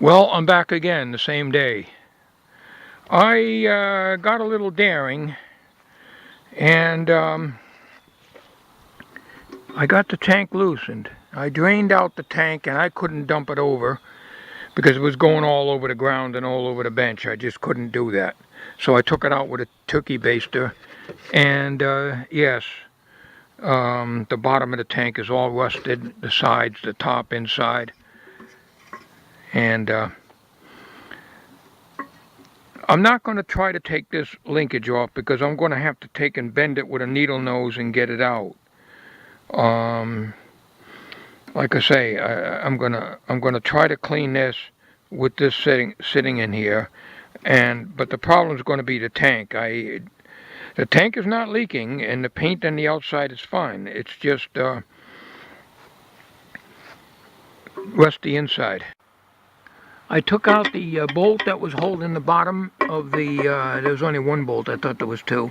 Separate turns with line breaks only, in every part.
Well, I'm back again the same day. I got a little daring, and I got the tank loosened. I drained out the tank, and I couldn't dump it over because it was going all over the ground and all over the bench. I just couldn't do that. So I took it out with a turkey baster, and yes, the bottom of the tank is all rusted, the sides, the top, inside, and I'm not going to try to take this linkage off because I'm going to have to take and bend it with a needle nose and get it out. Like I say, I'm gonna try to clean this with this sitting in here, but the problem is going to be the tank. The tank is not leaking, and the paint on the outside is fine. It's just rusty inside. I took out the bolt that was holding the bottom of the, there was only one bolt, I thought there was two,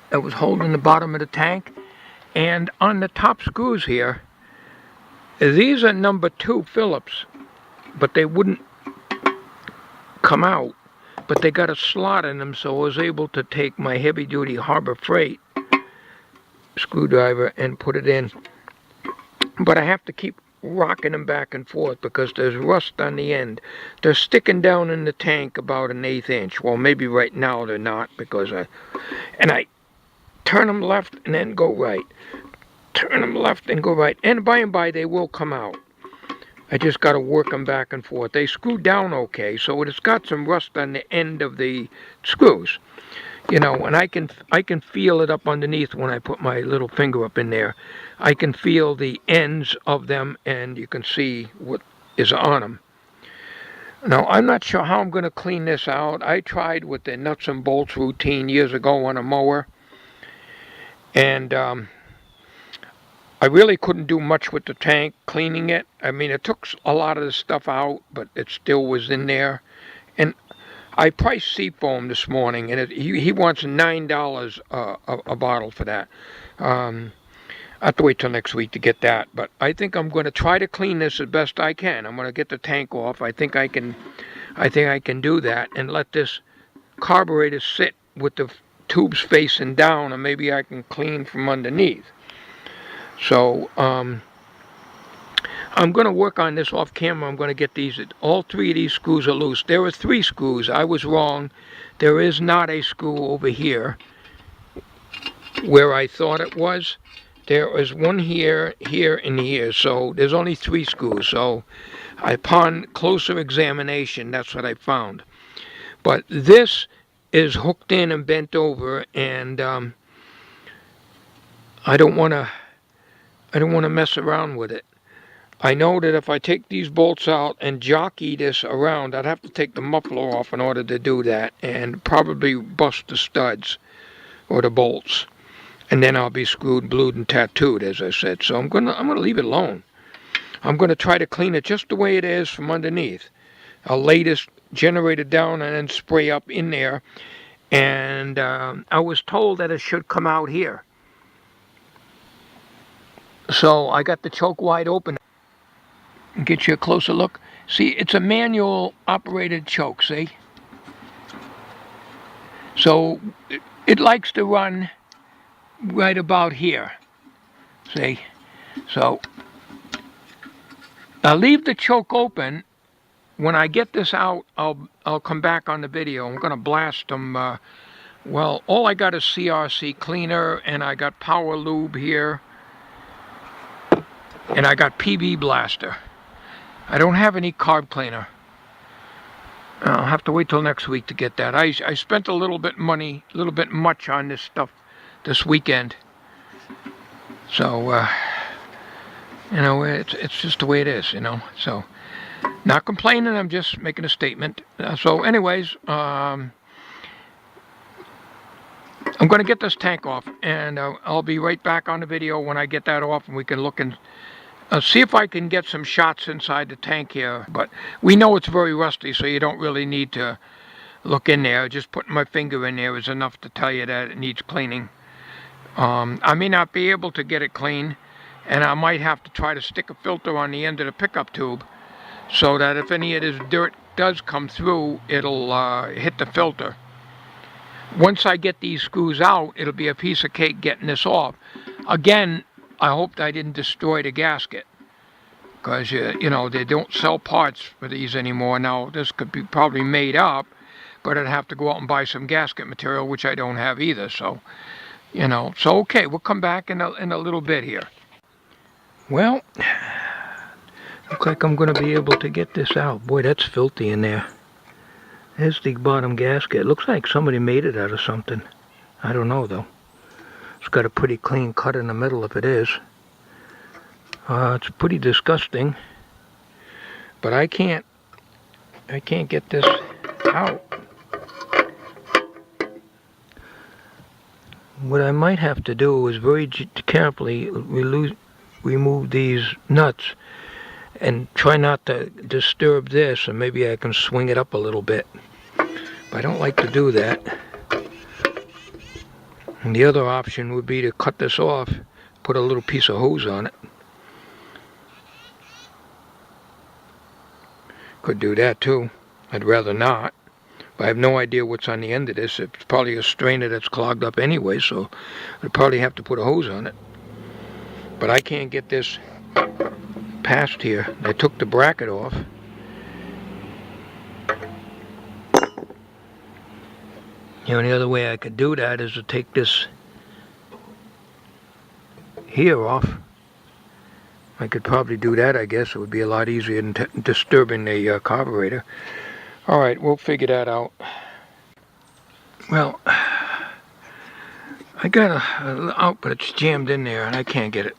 that was holding the bottom of the tank. And on the top screws here, these are number 2 Phillips, but they wouldn't come out. But they got a slot in them, so I was able to take my heavy-duty Harbor Freight screwdriver and put it in. But I have to keep rocking them back and forth because there's rust on the end. They're sticking down in the tank about 1/8 inch. Well, maybe right now they're not because I turn them left and then go right. Turn them left and go right. And by they will come out. I just got to work them back and forth. They screw down okay, so it's got some rust on the end of the screws. You know, and I can feel it up underneath when I put my little finger up in there. I can feel the ends of them, and you can see what is on them. Now, I'm not sure how I'm going to clean this out. I tried with the nuts and bolts routine years ago on a mower, and I really couldn't do much with the tank cleaning it. I mean, it took a lot of the stuff out, but it still was in there. And I priced Seafoam this morning, and he wants $9 a bottle for that. I have to wait till next week to get that, but I think I'm going to try to clean this as best I can. I'm going to get the tank off. I think I can do that and let this carburetor sit with the tubes facing down, and maybe I can clean from underneath. So I'm going to work on this off camera. I'm going to get these. All 3 of these screws are loose. There are 3 screws. I was wrong. There is not a screw over here where I thought it was. There is one here, here, and here. So there's only 3 screws. So upon closer examination, that's what I found. But this is hooked in and bent over, and I don't want to mess around with it. I know that if I take these bolts out and jockey this around, I'd have to take the muffler off in order to do that, and probably bust the studs or the bolts. And then I'll be screwed, blued, and tattooed, as I said. So I'm gonna leave it alone. I'm gonna try to clean it just the way it is from underneath. I'll lay this generator down and then spray up in there. And I was told that it should come out here. So I got the choke wide open. Get you a closer look. See, it's a manual operated choke, see? So it likes to run right about here, see? So I'll leave the choke open. When I get this out, I'll come back on the video. I'm going to blast them. Well, all I got is CRC cleaner, and I got power lube here, and I got PB blaster. I don't have any carb cleaner. I'll have to wait till next week to get that. I spent a little bit much on this stuff this weekend. So, you know, it's just the way it is, you know. So, not complaining, I'm just making a statement. So anyways, I'm going to get this tank off, and I'll be right back on the video when I get that off, and we can look and see if I can get some shots inside the tank here. But we know it's very rusty, so you don't really need to look in there. Just putting my finger in there is enough to tell you that it needs cleaning. I may not be able to get it clean, and I might have to try to stick a filter on the end of the pickup tube so that if any of this dirt does come through, it'll hit the filter. Once I get these screws out, it'll be a piece of cake getting this off. Again, I hoped I didn't destroy the gasket, because you know, they don't sell parts for these anymore. Now this could be probably made up, but I'd have to go out and buy some gasket material, which I don't have either. So, you know, so okay, we'll come back in a little bit here. Well, looks like I'm going to be able to get this out. Boy, that's filthy in there. There's the bottom gasket. It looks like somebody made it out of something. I don't know though. It's got a pretty clean cut in the middle if it is. It's pretty disgusting. But I can't get this out. What I might have to do is very carefully remove these nuts and try not to disturb this, and maybe I can swing it up a little bit. But I don't like to do that. And the other option would be to cut this off, put a little piece of hose on it. Could do that too. I'd rather not. But I have no idea what's on the end of this. It's probably a strainer that's clogged up anyway, so I'd probably have to put a hose on it. But I can't get this past here. I took the bracket off. The only other way I could do that is to take this here off. I could probably do that, I guess. It would be a lot easier than disturbing the carburetor. Alright, we'll figure that out. Well, I got a out, but it's jammed in there and I can't get it.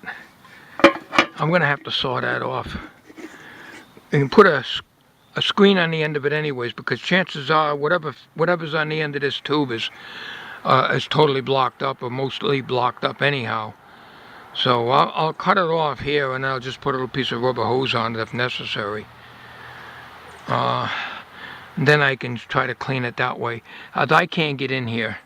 I'm going to have to saw that off. You can put a screen on the end of it anyways, because chances are whatever's on the end of this tube is totally blocked up, or mostly blocked up anyhow. So I'll cut it off here, and I'll just put a little piece of rubber hose on it if necessary. Then I can try to clean it that way. I can't get in here.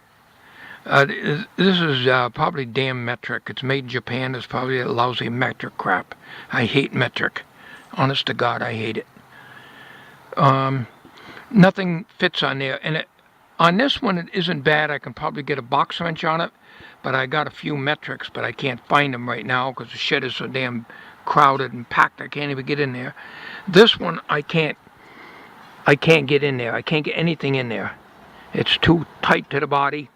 This is probably damn metric. It's made in Japan. It's probably a lousy metric crap. I hate metric. Honest to God, I hate it. Nothing fits on there. And on this one, it isn't bad. I can probably get a box wrench on it. But I got a few metrics, but I can't find them right now because the shed is so damn crowded and packed. I can't even get in there. This one, I can't get in there. I can't get anything in there. It's too tight to the body.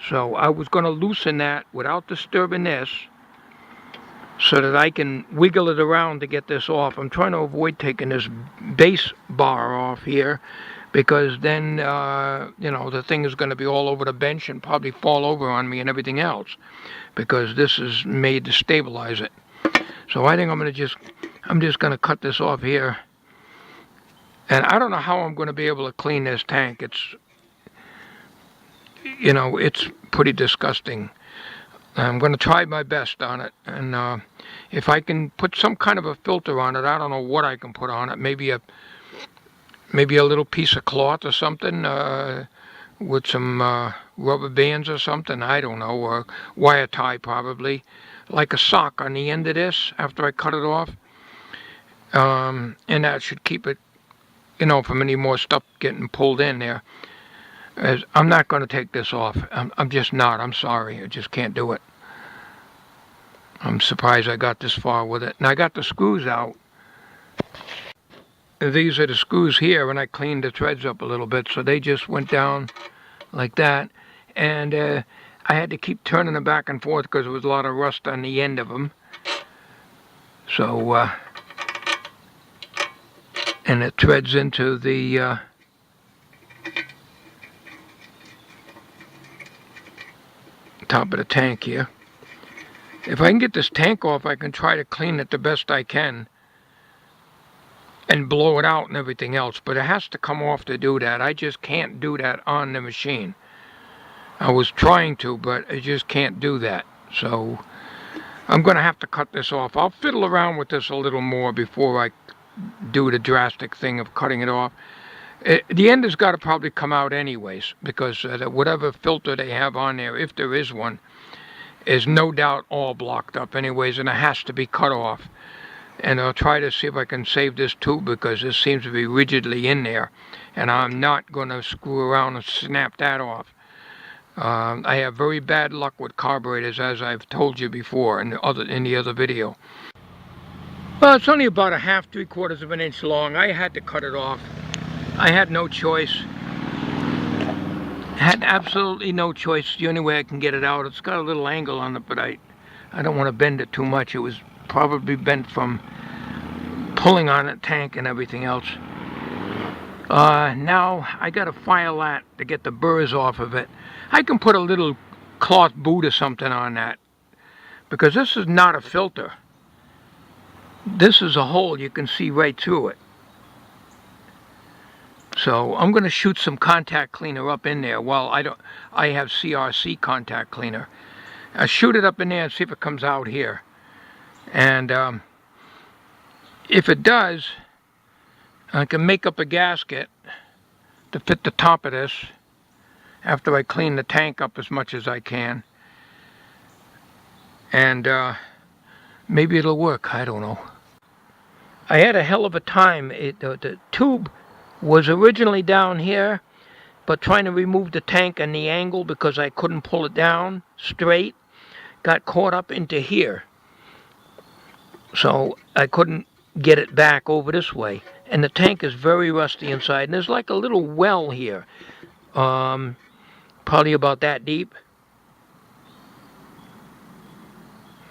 So I was going to loosen that without disturbing this, so that I can wiggle it around to get this off. I'm trying to avoid taking this base bar off here, because then, you know, the thing is going to be all over the bench and probably fall over on me and everything else, because this is made to stabilize it. So I think I'm just going to cut this off here. And I don't know how I'm going to be able to clean this tank. It's, you know, it's pretty disgusting. I'm going to try my best on it, and if I can put some kind of a filter on it, I don't know what I can put on it. Maybe a little piece of cloth or something, with some rubber bands or something. I don't know, or wire tie probably, like a sock on the end of this after I cut it off, and that should keep it, you know, from any more stuff getting pulled in there. As I'm not going to take this off. I'm just not. I'm sorry. I just can't do it. I'm surprised I got this far with it. And I got the screws out. These are the screws here, and I cleaned the threads up a little bit, so they just went down like that. And I had to keep turning them back and forth because there was a lot of rust on the end of them. So, and it threads into the top of the tank here. If I can get this tank off, I can try to clean it the best I can and blow it out and everything else, but it has to come off to do that. I just can't do that on the machine. I was trying to, but I just can't do that. So I'm going to have to cut this off. I'll fiddle around with this a little more before I do the drastic thing of cutting it off. The end has got to probably come out anyways, because whatever filter they have on there, if there is one, is no doubt all blocked up anyways, and it has to be cut off. And I'll try to see if I can save this tube, because this seems to be rigidly in there, and I'm not going to screw around and snap that off. I have very bad luck with carburetors, as I've told you before in the other video. Well, it's only about a half, 3/4 of an inch long. I had to cut it off. I had no choice. Had absolutely no choice. The only way I can get it out. It's got a little angle on it, but I don't want to bend it too much. It was probably bent from pulling on the tank and everything else. Now I got to file that to get the burrs off of it. I can put a little cloth boot or something on that, because this is not a filter. This is a hole. You can see right through it. So I'm going to shoot some contact cleaner up in there. Well, I have CRC contact cleaner. I'll shoot it up in there and see if it comes out here. And if it does, I can make up a gasket to fit the top of this after I clean the tank up as much as I can. And maybe it'll work. I don't know. I had a hell of a time. The tube was originally down here, but trying to remove the tank and the angle, because I couldn't pull it down straight, got caught up into here. So I couldn't get it back over this way. And the tank is very rusty inside. And there's like a little well here. Probably about that deep.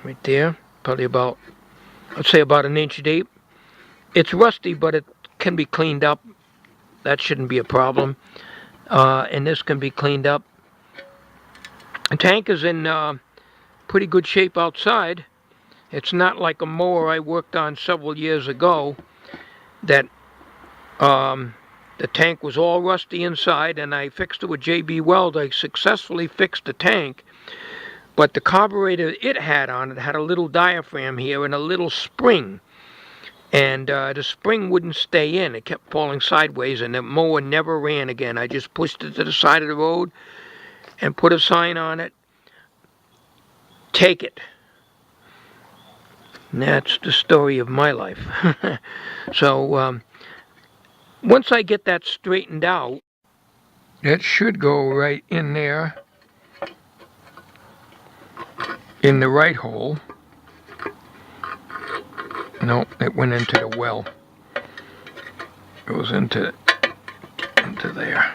Right there. Probably about, I'd say about an inch deep. It's rusty, but it can be cleaned up. That shouldn't be a problem. And this can be cleaned up. The tank is in pretty good shape outside. It's not like a mower I worked on several years ago that the tank was all rusty inside, and I fixed it with JB Weld. I successfully fixed the tank, but the carburetor it had on it had a little diaphragm here and a little spring. And the spring wouldn't stay in. It kept falling sideways, and the mower never ran again. I just pushed it to the side of the road and put a sign on it. Take it. And that's the story of my life. So once I get that straightened out, it should go right in there in the right hole. No, it went into the well. It goes into there.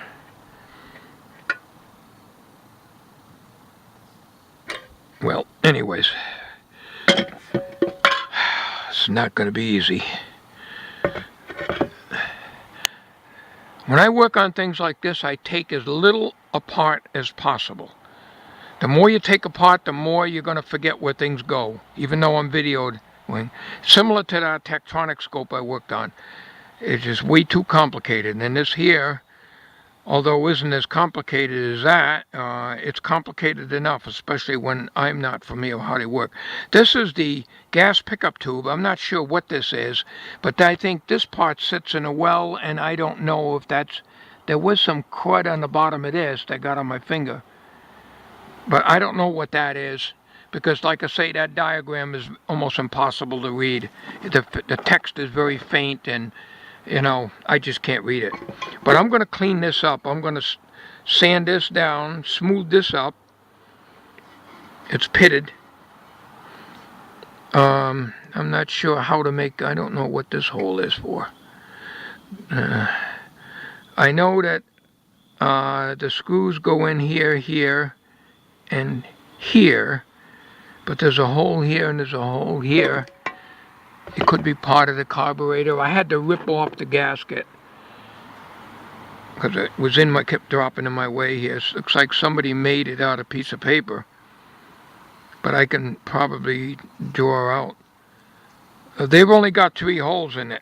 Well, anyways, it's not going to be easy. When I work on things like this, I take as little apart as possible. The more you take apart, the more you're going to forget where things go, even though I'm videoed. Similar to that Tektronix scope I worked on. It's just way too complicated. And this here, although isn't as complicated as that, it's complicated enough, especially when I'm not familiar with how they work. This is the gas pickup tube. I'm not sure what this is, but I think this part sits in a well, and I don't know if that's... There was some crud on the bottom of this that got on my finger, but I don't know what that is. Because, like I say, that diagram is almost impossible to read. The text is very faint, and, you know, I just can't read it. But I'm going to clean this up. I'm going to sand this down, smooth this up. It's pitted. I'm not sure how to make... I don't know what this hole is for. I know that the screws go in here, here, and here. But there's a hole here and there's a hole here. It could be part of the carburetor. I had to rip off the gasket because it was kept dropping in my way here. It looks like somebody made it out of a piece of paper, but I can probably draw out. They've only got 3 holes in it.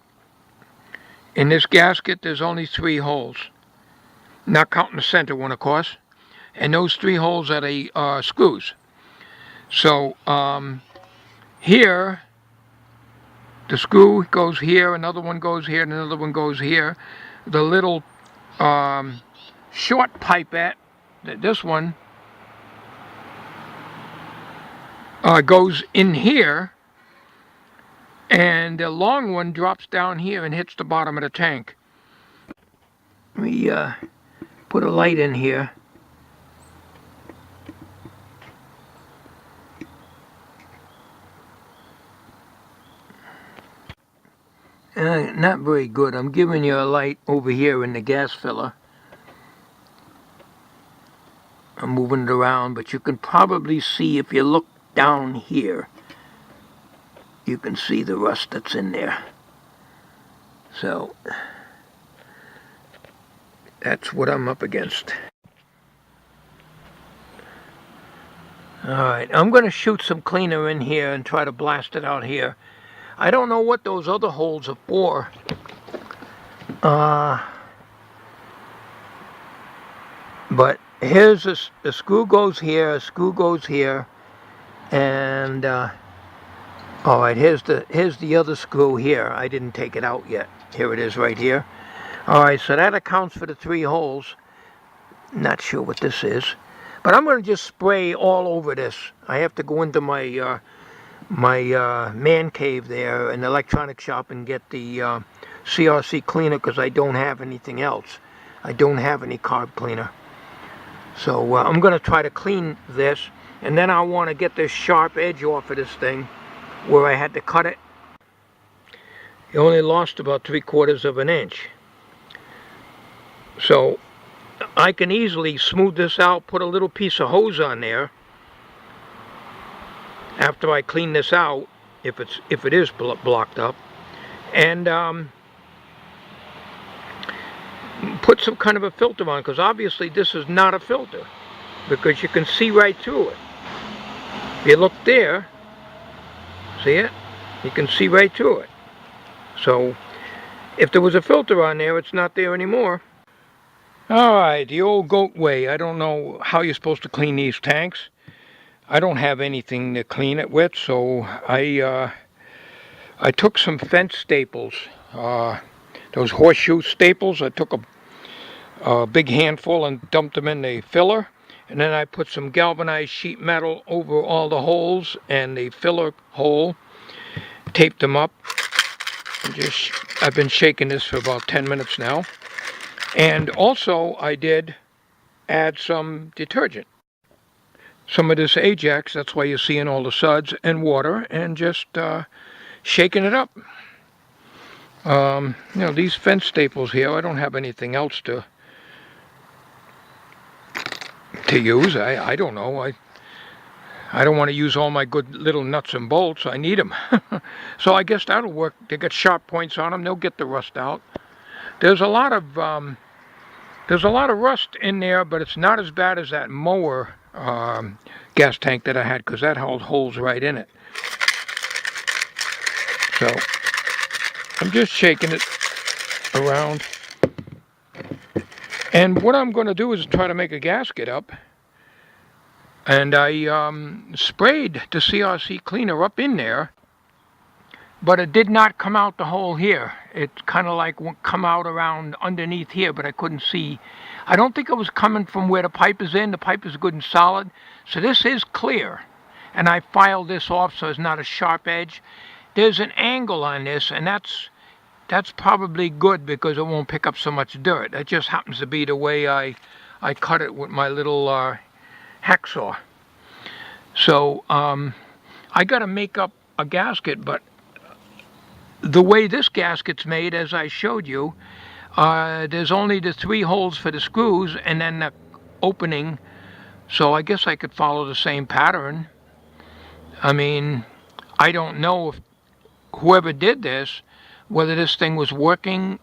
In this gasket, there's only 3 holes, not counting the center one, of course. And those 3 holes are the screws. So here, the screw goes here, another one goes here, and another one goes here. The little short pipette, this one, goes in here, and the long one drops down here and hits the bottom of the tank. Let me put a light in here. Not very good. I'm giving you a light over here in the gas filler. I'm moving it around, but you can probably see if you look down here, you can see the rust that's in there. So that's what I'm up against. Alright, I'm going to shoot some cleaner in here and try to blast it out here. I don't know what those other holes are for. But here's a screw goes here, a screw goes here, and alright, here's the other screw here. I didn't take it out yet. Here it is right here. Alright, so that accounts for the 3 holes. Not sure what this is. But I'm going to just spray all over this. I have to go into my man cave there in the electronic shop and get the CRC cleaner because I don't have anything else. I don't have any carb cleaner. So I'm going to try to clean this, and then I want to get this sharp edge off of this thing where I had to cut it. It only lost about 3/4 of an inch. So I can easily smooth this out, put a little piece of hose on there after I clean this out, if it is blocked up, and put some kind of a filter on, because obviously this is not a filter, because you can see right through it. If you look there, see it? You can see right through it. So if there was a filter on there, it's not there anymore. Alright, the old goat way. I don't know how you're supposed to clean these tanks. I don't have anything to clean it with, so I took some fence staples, those horseshoe staples. I took a big handful and dumped them in the filler, and then I put some galvanized sheet metal over all the holes and the filler hole, taped them up, and I've been shaking this for about 10 minutes now. And also I did add some detergent, some of this Ajax, that's why you're seeing all the suds, and water, and just shaking it up. You know, these fence staples here, I don't have anything else to use. I don't know. I don't want to use all my good little nuts and bolts. I need them. So I guess that'll work. They got sharp points on them. They'll get the rust out. There's a lot of rust in there, but it's not as bad as that mower gas tank that I had, because that held holes right in it. So I'm just shaking it around. And what I'm going to do is try to make a gasket up. And I sprayed the CRC cleaner up in there, but it did not come out the hole here. It kind of like come out around underneath here, but I couldn't see. I don't think it was coming from where the pipe is in. The pipe is good and solid. So this is clear. And I filed this off so it's not a sharp edge. There's an angle on this, and that's probably good because it won't pick up so much dirt. That just happens to be the way I cut it with my little hacksaw. So I got to make up a gasket, but the way this gasket's made, as I showed you, there's only the 3 holes for the screws and then the opening. So I guess I could follow the same pattern. I mean, I don't know if whoever did this, whether this thing was working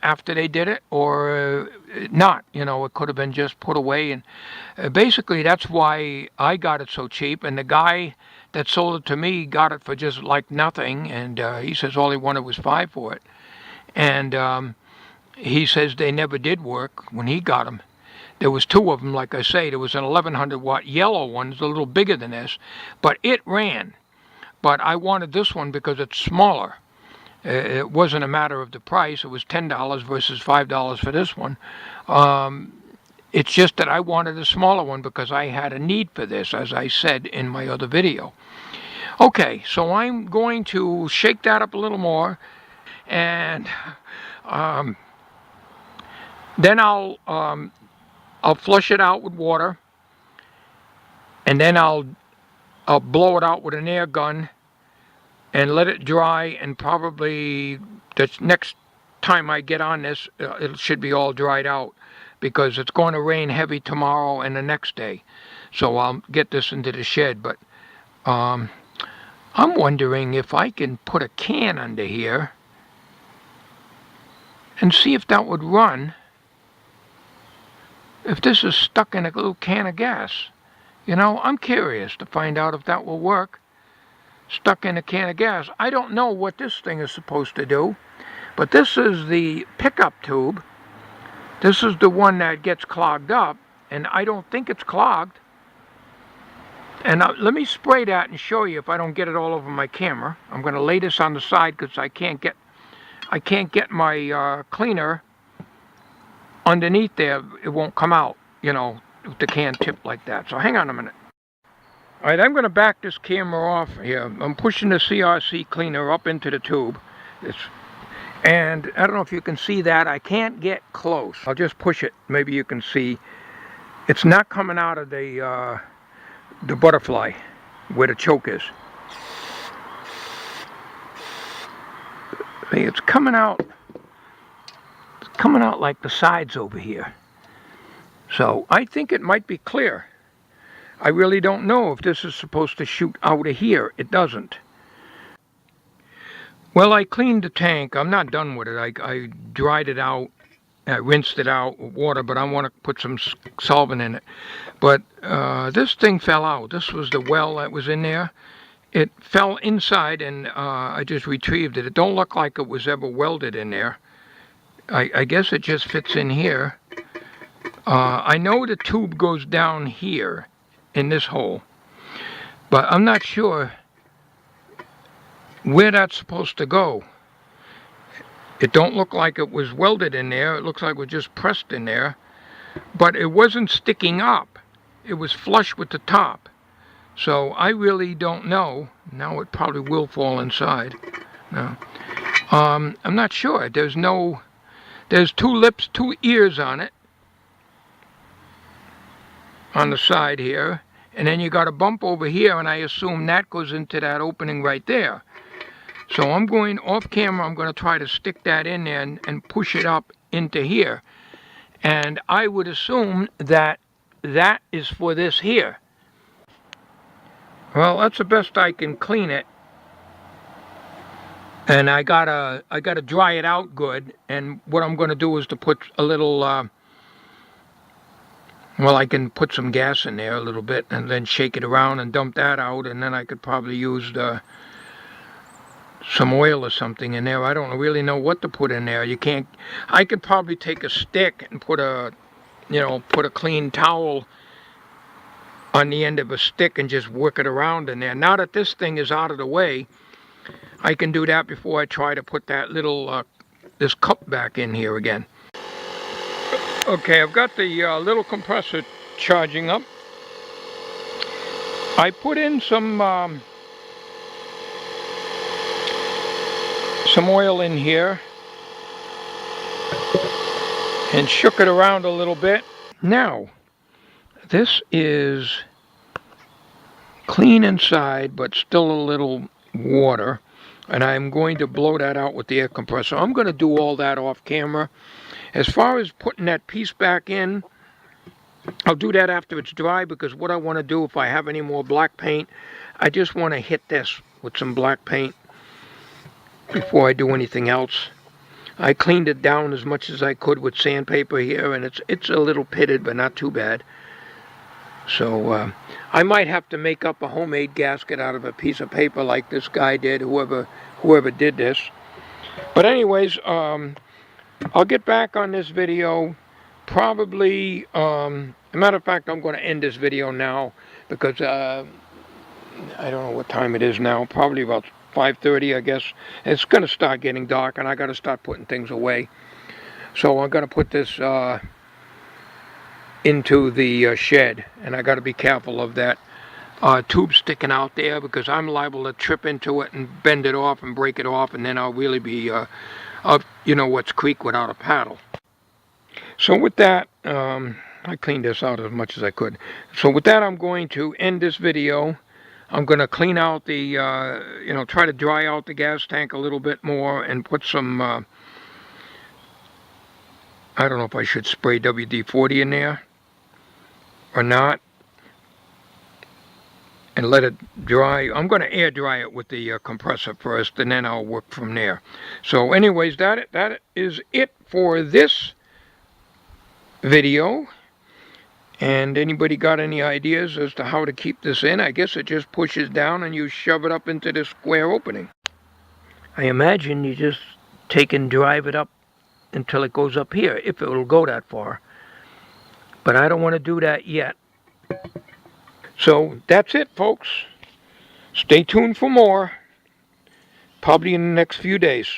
after they did it or not. You know, it could have been just put away. And basically that's why I got it so cheap, and the guy that sold it to me got it for just like nothing, and he says all he wanted was $5 for it. And he says they never did work when he got them. There was 2 of them, like I say. There was an 1100 watt yellow one, it's a little bigger than this, but it ran. But I wanted this one because it's smaller. It wasn't a matter of the price. It was $10 versus $5 for this one. It's just that I wanted a smaller one because I had a need for this, as I said in my other video. Okay, so I'm going to shake that up a little more, and then I'll flush it out with water, and then I'll blow it out with an air gun and let it dry, and probably the next time I get on this, it should be all dried out, because it's going to rain heavy tomorrow and the next day. So I'll get this into the shed, but I'm wondering if I can put a can under here and see if that would run if this is stuck in a little can of gas. You know, I'm curious to find out if that will work. Stuck in a can of gas. I don't know what this thing is supposed to do, but this is the pickup tube. This is the one that gets clogged up, and I don't think it's clogged. And let me spray that and show you if I don't get it all over my camera. I'm going to lay this on the side because I can't get my cleaner underneath there. It won't come out, you know, with the can tip like that. So hang on a minute. All right, I'm going to back this camera off here. I'm pushing the CRC cleaner up into the tube. And I don't know if you can see that. I can't get close. I'll just push it. Maybe you can see. It's not coming out of the butterfly where the choke is. See, it's coming out. It's coming out like the sides over here. So I think it might be clear. I really don't know if this is supposed to shoot out of here. It doesn't. Well, I cleaned the tank. I'm not done with it. I dried it out. I rinsed it out with water, but I want to put some solvent in it. But this thing fell out. This was the well that was in there. It fell inside, and I just retrieved it. It don't look like it was ever welded in there. I guess it just fits in here. I know the tube goes down here in this hole, but I'm not sure where that's supposed to go. It don't look like it was welded in there. It looks like it was just pressed in there, but it wasn't sticking up. It was flush with the top. So I really don't know. Now it probably will fall inside. No. I'm not sure. There's two lips, two ears on it, on the side here, and then you got a bump over here, and I assume that goes into that opening right there. So I'm going off camera. I'm going to try to stick that in there and push it up into here, and I would assume that that is for this here. Well, that's the best I can clean it, and I gotta dry it out good. And what I'm going to do is to put a little well, I can put some gas in there a little bit and then shake it around and dump that out, and then I could probably use some oil or something in there. I don't really know what to put in there. I could probably take a stick and put a clean towel on the end of a stick and just work it around in there. Now that this thing is out of the way, I can do that before I try to put that little this cup back in here again. Okay, I've got the little compressor charging up. I put in some oil in here and shook it around a little bit. Now, this is clean inside, but still a little water, and I'm going to blow that out with the air compressor. I'm going to do all that off camera. As far as putting that piece back in, I'll do that after it's dry, because what I want to do, if I have any more black paint, I just want to hit this with some black paint before I do anything else. I cleaned it down as much as I could with sandpaper here, and it's a little pitted, but not too bad. So I might have to make up a homemade gasket out of a piece of paper like this guy did, whoever did this. But anyways, I'll get back on this video probably, as a matter of fact, I'm going to end this video now, because I don't know what time it is now, probably about 5:30, I guess. It's going to start getting dark, and I got to start putting things away. So I'm going to put this into the shed, and I got to be careful of that tube sticking out there, because I'm liable to trip into it and bend it off and break it off, and then I'll really be up, you know, what's creek without a paddle. So with that, I cleaned this out as much as I could. So with that, I'm going to end this video. I'm going to clean out the, you know, try to dry out the gas tank a little bit more and put some, I don't know if I should spray WD-40 in there or not, and let it dry. I'm going to air dry it with the compressor first, and then I'll work from there. So anyways, that is it for this video. And anybody got any ideas as to how to keep this in? I guess it just pushes down and you shove it up into the square opening. I imagine you just take and drive it up until it goes up here, if it will go that far. But I don't want to do that yet. So that's it, folks. Stay tuned for more, probably in the next few days.